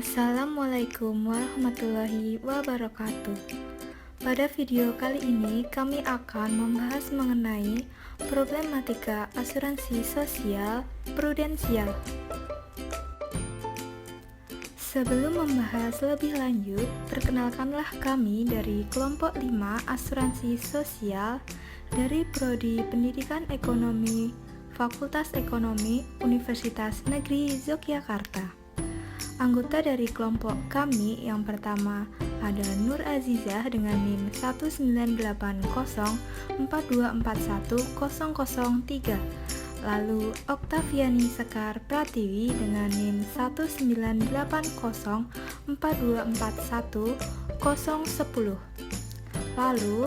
Assalamualaikum warahmatullahi wabarakatuh. Pada video kali ini kami akan membahas mengenai problematika asuransi sosial prudensial. Sebelum membahas lebih lanjut, perkenalkanlah kami dari kelompok 5 asuransi sosial dari Prodi Pendidikan Ekonomi Fakultas Ekonomi Universitas Negeri Yogyakarta. Anggota dari kelompok kami yang pertama ada Nur Azizah dengan NIM 19804241003, lalu Oktaviani Sekar Pratiwi dengan NIM 19804241010, lalu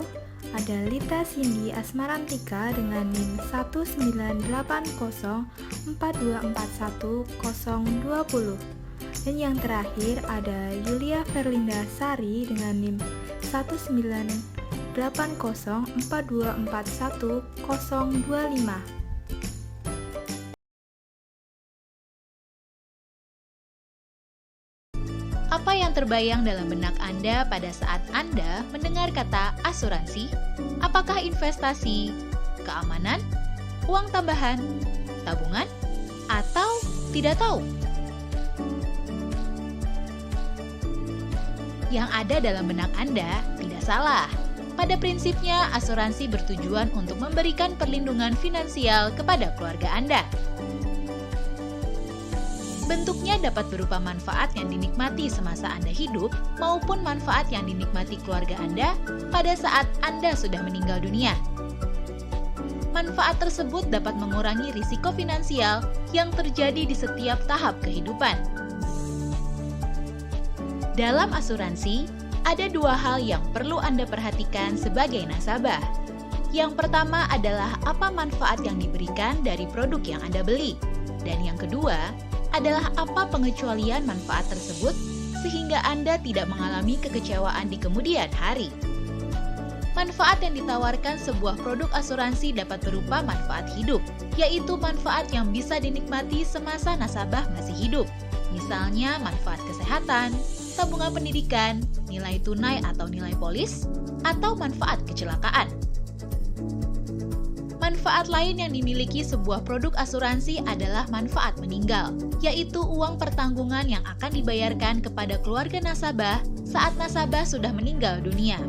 ada Lita Cindy Asmarantika dengan NIM 19804241020. Dan yang terakhir ada Yulia Verlinda Sari dengan NIM 19804241025. Apa yang terbayang dalam benak Anda pada saat Anda mendengar kata asuransi? Apakah investasi, keamanan, uang tambahan, tabungan, atau tidak tahu? Yang ada dalam benak Anda tidak salah. Pada prinsipnya, asuransi bertujuan untuk memberikan perlindungan finansial kepada keluarga Anda. Bentuknya dapat berupa manfaat yang dinikmati semasa Anda hidup maupun manfaat yang dinikmati keluarga Anda pada saat Anda sudah meninggal dunia. Manfaat tersebut dapat mengurangi risiko finansial yang terjadi di setiap tahap kehidupan. Dalam asuransi, ada dua hal yang perlu Anda perhatikan sebagai nasabah. Yang pertama adalah apa manfaat yang diberikan dari produk yang Anda beli. Dan yang kedua adalah apa pengecualian manfaat tersebut sehingga Anda tidak mengalami kekecewaan di kemudian hari. Manfaat yang ditawarkan sebuah produk asuransi dapat berupa manfaat hidup, yaitu manfaat yang bisa dinikmati semasa nasabah masih hidup. Misalnya manfaat kesehatan, tabungan pendidikan, nilai tunai atau nilai polis, atau manfaat kecelakaan. Manfaat lain yang dimiliki sebuah produk asuransi adalah manfaat meninggal, yaitu uang pertanggungan yang akan dibayarkan kepada keluarga nasabah saat nasabah sudah meninggal dunia.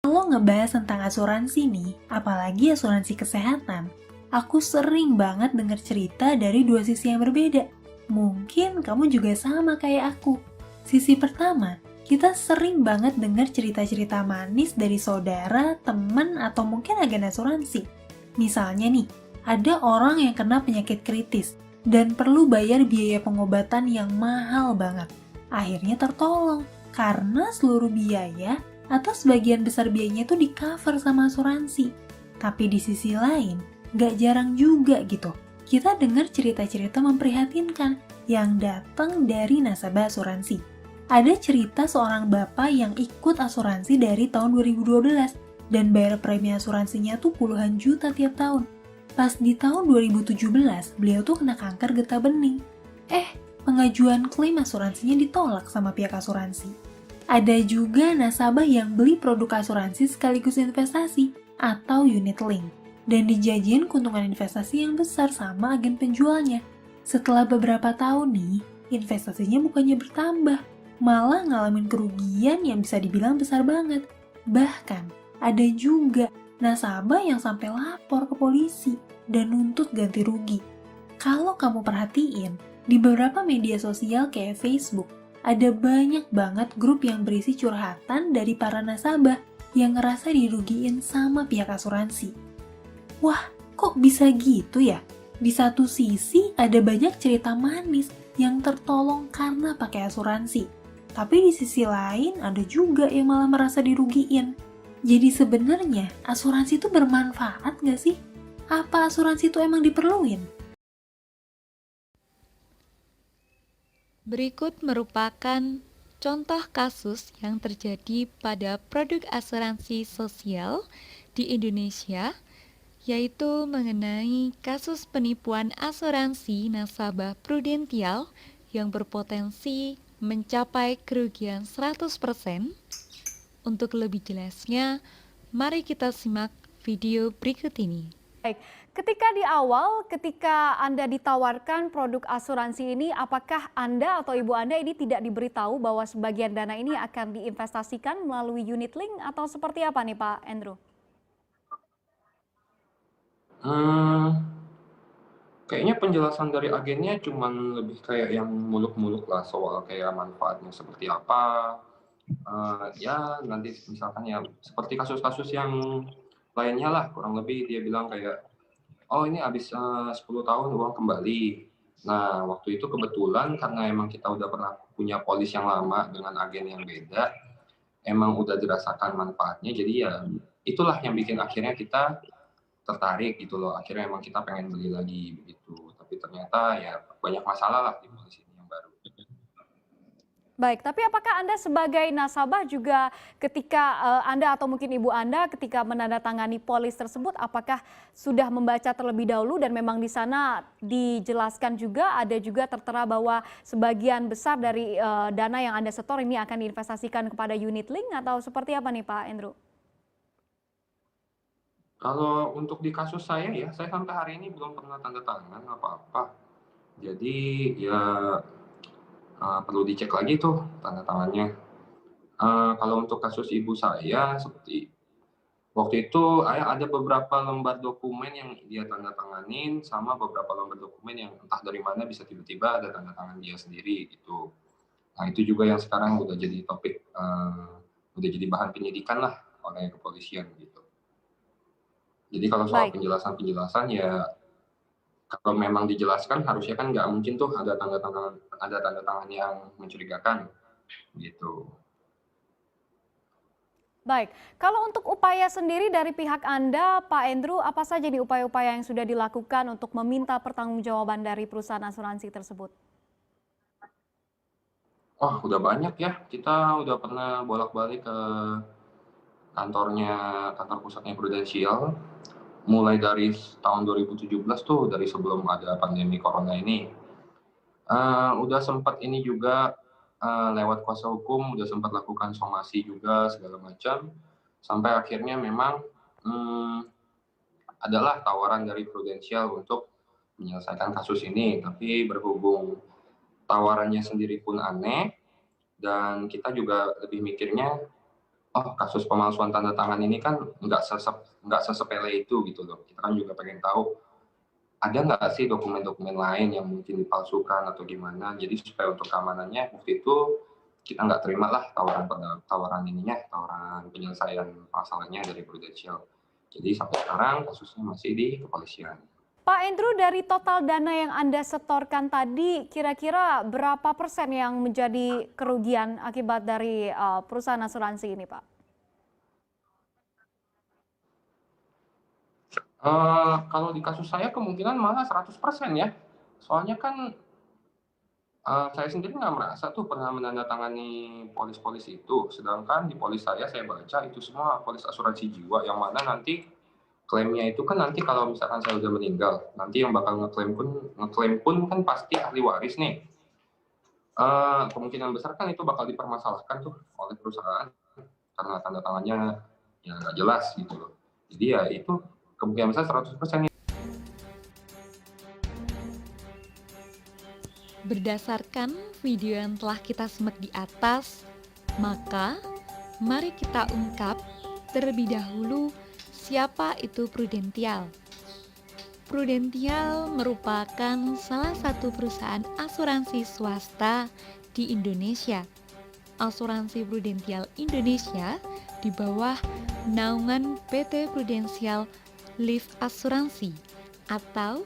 Kalau ngebahas tentang asuransi nih, apalagi asuransi kesehatan, aku sering banget dengar cerita dari dua sisi yang berbeda. Mungkin kamu juga sama kayak aku. Sisi pertama, kita sering banget dengar cerita-cerita manis dari saudara, teman, atau mungkin agen asuransi. Misalnya nih, ada orang yang kena penyakit kritis dan perlu bayar biaya pengobatan yang mahal banget. Akhirnya tertolong karena seluruh biaya atau sebagian besar biayanya itu di-cover sama asuransi. Tapi di sisi lain, gak jarang juga gitu kita dengar cerita-cerita memprihatinkan yang datang dari nasabah asuransi. Ada cerita seorang bapak yang ikut asuransi dari tahun 2012 dan bayar premi asuransinya tuh puluhan juta tiap tahun. Pas di tahun 2017, beliau tuh kena kanker getah bening. Pengajuan klaim asuransinya ditolak sama pihak asuransi. Ada juga nasabah yang beli produk asuransi sekaligus investasi atau unit link dan dijanjiin keuntungan investasi yang besar sama agen penjualnya. Setelah beberapa tahun nih, investasinya bukannya bertambah, malah ngalamin kerugian yang bisa dibilang besar banget. Bahkan, ada juga nasabah yang sampai lapor ke polisi dan nuntut ganti rugi. Kalau kamu perhatiin, di beberapa media sosial kayak Facebook, ada banyak banget grup yang berisi curhatan dari para nasabah yang ngerasa dirugiin sama pihak asuransi. Wah, kok bisa gitu ya? Di satu sisi ada banyak cerita manis yang tertolong karena pakai asuransi. Tapi di sisi lain ada juga yang malah merasa dirugiin. Jadi sebenarnya asuransi itu bermanfaat nggak sih? Apa asuransi itu emang diperluin? Berikut merupakan contoh kasus yang terjadi pada produk asuransi sosial di Indonesia yaitu mengenai kasus penipuan asuransi nasabah prudensial yang berpotensi mencapai kerugian 100%. Untuk lebih jelasnya, mari kita simak video berikut ini. Baik, ketika di awal, ketika Anda ditawarkan produk asuransi ini, apakah Anda atau Ibu Anda ini tidak diberitahu bahwa sebagian dana ini akan diinvestasikan melalui unit link atau seperti apa nih Pak Andrew? Kayaknya penjelasan dari agennya cuman lebih kayak yang muluk-muluk lah soal kayak manfaatnya seperti apa. Ya nanti misalkan ya seperti kasus-kasus yang lainnya lah, kurang lebih dia bilang kayak, oh ini habis 10 tahun uang kembali. Nah waktu itu kebetulan karena emang kita udah pernah punya polis yang lama dengan agen yang beda, emang udah dirasakan manfaatnya, jadi ya itulah yang bikin akhirnya kita tertarik gitu loh. Akhirnya emang kita pengen beli lagi begitu. Tapi ternyata ya banyak masalah lah di polis ini yang baru. Baik, tapi apakah Anda sebagai nasabah juga ketika Anda atau mungkin Ibu Anda ketika menandatangani polis tersebut, apakah sudah membaca terlebih dahulu dan memang di sana dijelaskan juga, ada juga tertera bahwa sebagian besar dari dana yang Anda setor ini akan diinvestasikan kepada unit link atau seperti apa nih Pak Andrew? Kalau untuk di kasus saya ya, saya sampai hari ini belum pernah tanda tangan apa-apa. Jadi ya perlu dicek lagi tuh tanda tangannya. Kalau untuk kasus ibu saya seperti waktu itu ada beberapa lembar dokumen yang dia tanda tanganin sama beberapa lembar dokumen yang entah dari mana bisa tiba-tiba ada tanda tangan dia sendiri gitu. Nah itu juga yang sekarang udah jadi topik, udah jadi bahan penyidikan lah oleh kepolisian gitu. Jadi kalau soal Baik. penjelasan-penjelasan ya kalau memang dijelaskan harusnya kan nggak mungkin tuh ada tanda tangan yang mencurigakan gitu. Baik, kalau untuk upaya sendiri dari pihak Anda, Pak Andrew, apa saja nih upaya-upaya yang sudah dilakukan untuk meminta pertanggungjawaban dari perusahaan asuransi tersebut? Oh udah banyak ya, kita udah pernah bolak-balik ke kantor pusatnya Prudential, mulai dari tahun 2017 tuh, dari sebelum ada pandemi corona ini. Udah sempat ini juga lewat kuasa hukum, udah sempat lakukan somasi juga segala macam, sampai akhirnya memang adalah tawaran dari Prudential untuk menyelesaikan kasus ini. Tapi berhubung tawarannya sendiri pun aneh, dan kita juga lebih mikirnya, oh kasus pemalsuan tanda tangan ini kan nggak sesepele itu gitu loh. Kita kan juga pengen tahu ada nggak sih dokumen-dokumen lain yang mungkin dipalsukan atau gimana. Jadi supaya untuk keamanannya waktu itu kita nggak terima lah tawaran penyelesaian masalahnya dari Prudential. Jadi sampai sekarang kasusnya masih di kepolisian. Pak Andrew, dari total dana yang Anda setorkan tadi, kira-kira berapa persen yang menjadi kerugian akibat dari perusahaan asuransi ini, Pak? Kalau di kasus saya kemungkinan malah 100% ya. Soalnya kan saya sendiri nggak merasa tuh pernah menandatangani polis-polis itu. Sedangkan di polis saya baca itu semua polis asuransi jiwa yang mana nanti klaimnya itu kan nanti kalau misalkan saya udah meninggal, nanti yang bakal ngeklaim pun kan pasti ahli waris nih. Kemungkinan besar kan itu bakal dipermasalahkan tuh oleh perusahaan karena tanda tangannya ya nggak jelas gitu loh. Jadi ya itu kemungkinan besar 100%. Berdasarkan video yang telah kita simak di atas, maka mari kita ungkap terlebih dahulu siapa itu Prudential. Prudential merupakan salah satu perusahaan asuransi swasta di Indonesia. Asuransi Prudential Indonesia di bawah naungan PT Prudential Life Asuransi atau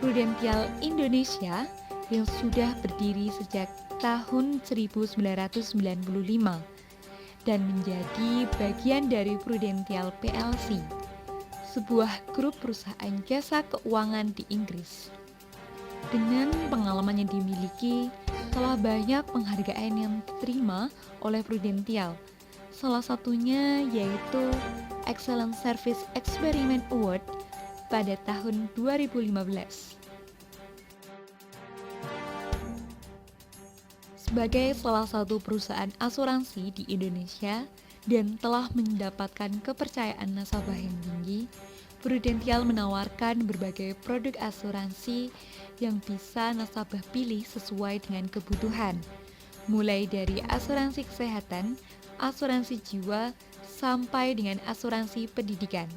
Prudential Indonesia yang sudah berdiri sejak tahun 1995 dan menjadi bagian dari Prudential PLC, sebuah grup perusahaan jasa keuangan di Inggris. Dengan pengalaman yang dimiliki, telah banyak penghargaan yang diterima oleh Prudential. Salah satunya yaitu Excellent Service Experiment Award pada tahun 2015. Sebagai salah satu perusahaan asuransi di Indonesia dan telah mendapatkan kepercayaan nasabah yang tinggi, Prudential menawarkan berbagai produk asuransi yang bisa nasabah pilih sesuai dengan kebutuhan, mulai dari asuransi kesehatan, asuransi jiwa, sampai dengan asuransi pendidikan.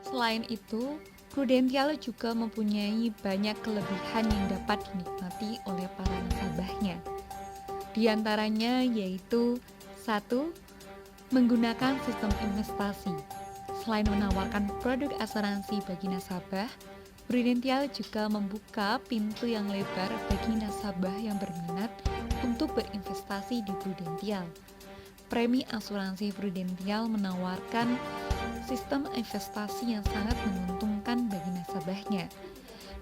Selain itu, Prudential juga mempunyai banyak kelebihan yang dapat dinikmati oleh para nasabahnya. Di antaranya yaitu 1. Menggunakan sistem investasi. Selain menawarkan produk asuransi bagi nasabah, Prudential juga membuka pintu yang lebar bagi nasabah yang berminat untuk berinvestasi di Prudential. Premi asuransi Prudential menawarkan sistem investasi yang sangat menguntungkan bagi nasabahnya.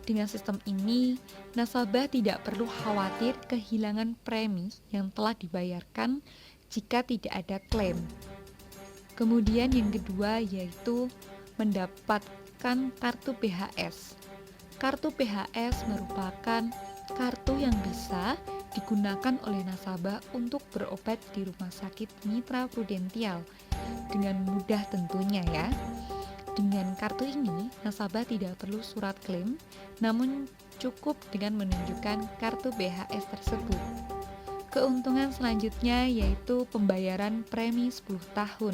Dengan sistem ini, nasabah tidak perlu khawatir kehilangan premi yang telah dibayarkan jika tidak ada klaim. Kemudian yang kedua yaitu mendapatkan kartu PHS. Kartu PHS merupakan kartu yang bisa digunakan oleh nasabah untuk berobat di rumah sakit mitra Prudential dengan mudah tentunya ya. Dengan kartu ini, nasabah tidak perlu surat klaim, namun cukup dengan menunjukkan kartu PHS tersebut. Keuntungan selanjutnya yaitu pembayaran premi 10 tahun.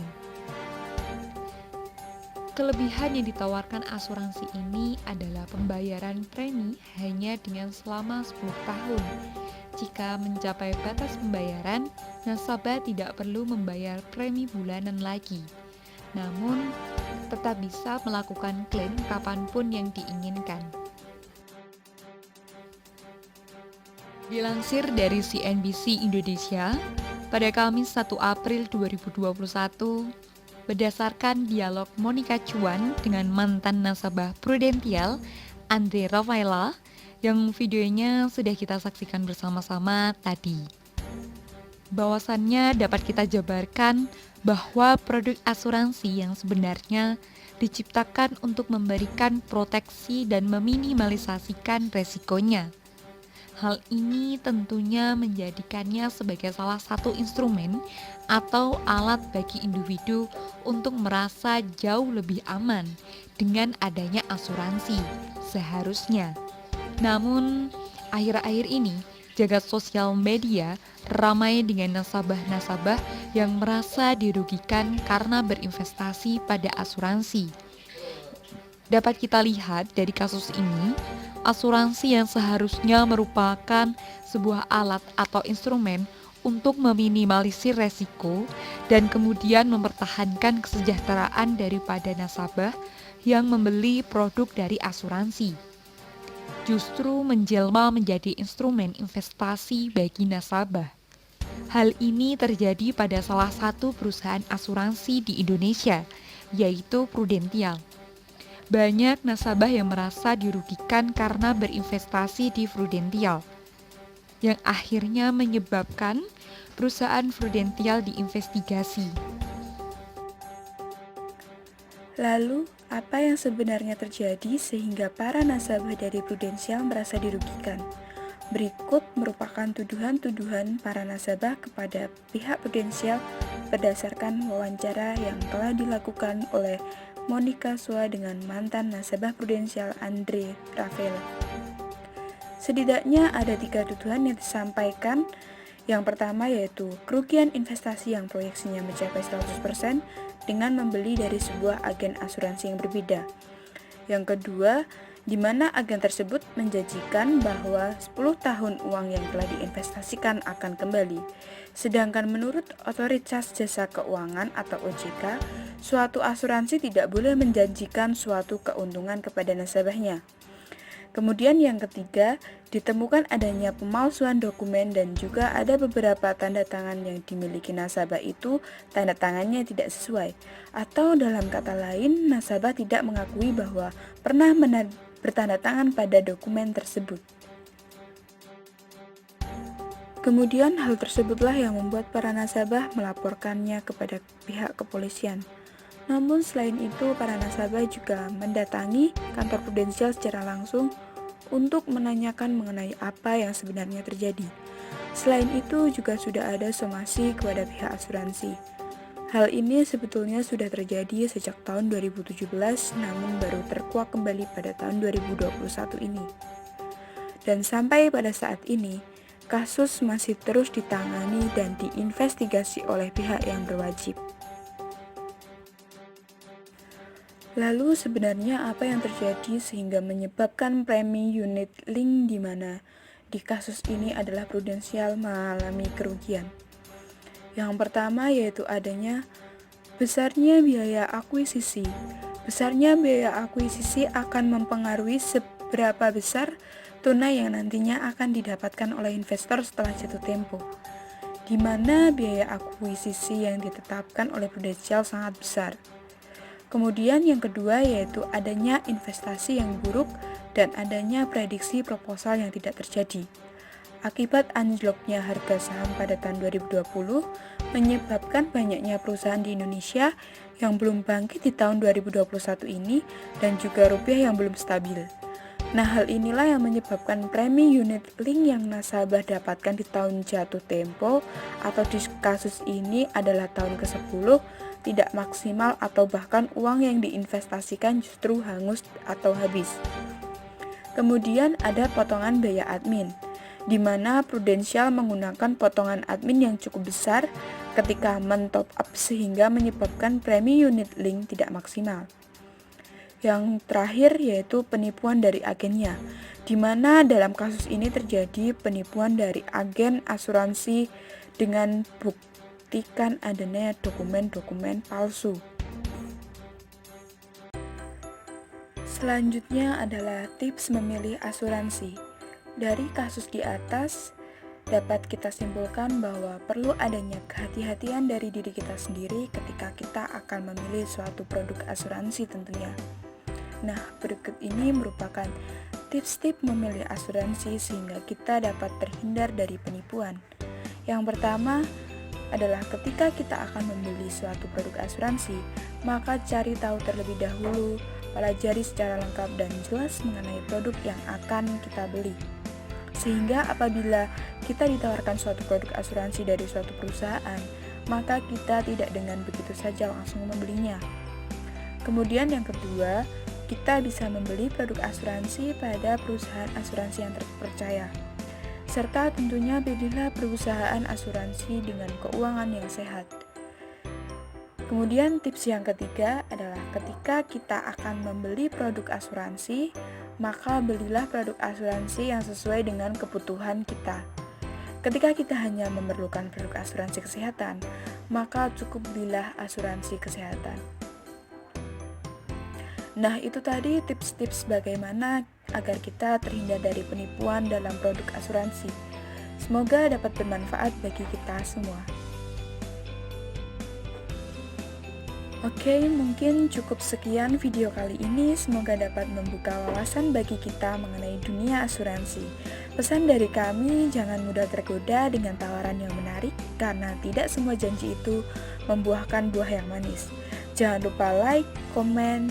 Kelebihan yang ditawarkan asuransi ini adalah pembayaran premi hanya dengan selama 10 tahun. Jika mencapai batas pembayaran, nasabah tidak perlu membayar premi bulanan lagi. Namun, tetap bisa melakukan klaim kapanpun yang diinginkan. Dilansir dari CNBC Indonesia, pada Kamis 1 April 2021, berdasarkan dialog Monica Chuan dengan mantan nasabah Prudential, Andre Rafaela, yang videonya sudah kita saksikan bersama-sama tadi. Bahwasannya dapat kita jabarkan bahwa produk asuransi yang sebenarnya diciptakan untuk memberikan proteksi dan meminimalisasikan resikonya. Hal ini tentunya menjadikannya sebagai salah satu instrumen atau alat bagi individu untuk merasa jauh lebih aman dengan adanya asuransi seharusnya. Namun, akhir-akhir ini, jagat sosial media ramai dengan nasabah-nasabah yang merasa dirugikan karena berinvestasi pada asuransi. Dapat kita lihat dari kasus ini, asuransi yang seharusnya merupakan sebuah alat atau instrumen untuk meminimalisir resiko dan kemudian mempertahankan kesejahteraan daripada nasabah yang membeli produk dari asuransi, justru menjelma menjadi instrumen investasi bagi nasabah. Hal ini terjadi pada salah satu perusahaan asuransi di Indonesia, yaitu Prudential. Banyak nasabah yang merasa dirugikan karena berinvestasi di Prudential, yang akhirnya menyebabkan perusahaan Prudential diinvestigasi. Lalu, apa yang sebenarnya terjadi sehingga para nasabah dari Prudential merasa dirugikan? Berikut merupakan tuduhan-tuduhan para nasabah kepada pihak Prudential berdasarkan wawancara yang telah dilakukan oleh Monica Chuan dengan mantan nasabah Prudential Andre Rafaela. Setidaknya ada 3 tuduhan yang disampaikan. Yang pertama yaitu kerugian investasi yang proyeksinya mencapai 100% dengan membeli dari sebuah agen asuransi yang berbeda. Yang kedua, di mana agen tersebut menjanjikan bahwa 10 tahun uang yang telah diinvestasikan akan kembali. Sedangkan menurut Otoritas Jasa Keuangan atau OJK, suatu asuransi tidak boleh menjanjikan suatu keuntungan kepada nasabahnya. Kemudian yang ketiga, ditemukan adanya pemalsuan dokumen dan juga ada beberapa tanda tangan yang dimiliki nasabah itu tanda tangannya tidak sesuai. Atau dalam kata lain, nasabah tidak mengakui bahwa pernah bertanda tangan pada dokumen tersebut. Kemudian hal tersebutlah yang membuat para nasabah melaporkannya kepada pihak kepolisian. Namun selain itu, para nasabah juga mendatangi kantor prudensial secara langsung untuk menanyakan mengenai apa yang sebenarnya terjadi. Selain itu, juga sudah ada somasi kepada pihak asuransi. Hal ini sebetulnya sudah terjadi sejak tahun 2017, namun baru terkuak kembali pada tahun 2021 ini. Dan sampai pada saat ini, kasus masih terus ditangani dan diinvestigasi oleh pihak yang berwajib. Lalu sebenarnya apa yang terjadi sehingga menyebabkan premi unit link di mana di kasus ini adalah prudensial mengalami kerugian? Yang pertama yaitu adanya besarnya biaya akuisisi. Besarnya biaya akuisisi akan mempengaruhi seberapa besar tunai yang nantinya akan didapatkan oleh investor setelah jatuh tempo, di mana biaya akuisisi yang ditetapkan oleh prudensial sangat besar. Kemudian yang kedua yaitu adanya investasi yang buruk dan adanya prediksi proposal yang tidak terjadi. Akibat anjloknya harga saham pada tahun 2020 menyebabkan banyaknya perusahaan di Indonesia yang belum bangkit di tahun 2021 ini dan juga rupiah yang belum stabil. Nah, hal inilah yang menyebabkan premi unit link yang nasabah dapatkan di tahun jatuh tempo atau di kasus ini adalah tahun ke-10 tidak maksimal atau bahkan uang yang diinvestasikan justru hangus atau habis. Kemudian ada potongan biaya admin, di mana prudensial menggunakan potongan admin yang cukup besar ketika men-top up sehingga menyebabkan premi unit link tidak maksimal. Yang terakhir yaitu penipuan dari agennya, di mana dalam kasus ini terjadi penipuan dari agen asuransi dengan buktikan adanya dokumen-dokumen palsu. Selanjutnya adalah tips memilih asuransi. Dari kasus di atas, dapat kita simpulkan bahwa perlu adanya kehati-hatian dari diri kita sendiri ketika kita akan memilih suatu produk asuransi tentunya. Nah, berikut ini merupakan tips-tips memilih asuransi sehingga kita dapat terhindar dari penipuan. Yang pertama adalah ketika kita akan membeli suatu produk asuransi, maka cari tahu terlebih dahulu, pelajari secara lengkap dan jelas mengenai produk yang akan kita beli. Sehingga apabila kita ditawarkan suatu produk asuransi dari suatu perusahaan, maka kita tidak dengan begitu saja langsung membelinya. Kemudian yang kedua, kita bisa membeli produk asuransi pada perusahaan asuransi yang terpercaya. Serta tentunya pilihlah perusahaan asuransi dengan keuangan yang sehat. Kemudian tips yang ketiga adalah ketika kita akan membeli produk asuransi, maka belilah produk asuransi yang sesuai dengan kebutuhan kita. Ketika kita hanya memerlukan produk asuransi kesehatan, maka cukup belilah asuransi kesehatan. Nah, itu tadi tips-tips bagaimana agar kita terhindar dari penipuan dalam produk asuransi. Semoga dapat bermanfaat bagi kita semua. Oke, mungkin cukup sekian video kali ini. Semoga dapat membuka wawasan bagi kita mengenai dunia asuransi. Pesan dari kami, jangan mudah tergoda dengan tawaran yang menarik, karena tidak semua janji itu membuahkan buah yang manis. Jangan lupa like, komen,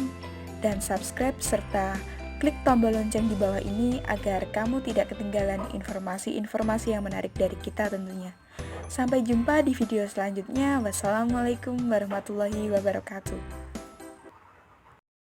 dan subscribe, serta klik tombol lonceng di bawah ini agar kamu tidak ketinggalan informasi-informasi yang menarik dari kita tentunya. Sampai jumpa di video selanjutnya. Wassalamualaikum warahmatullahi wabarakatuh.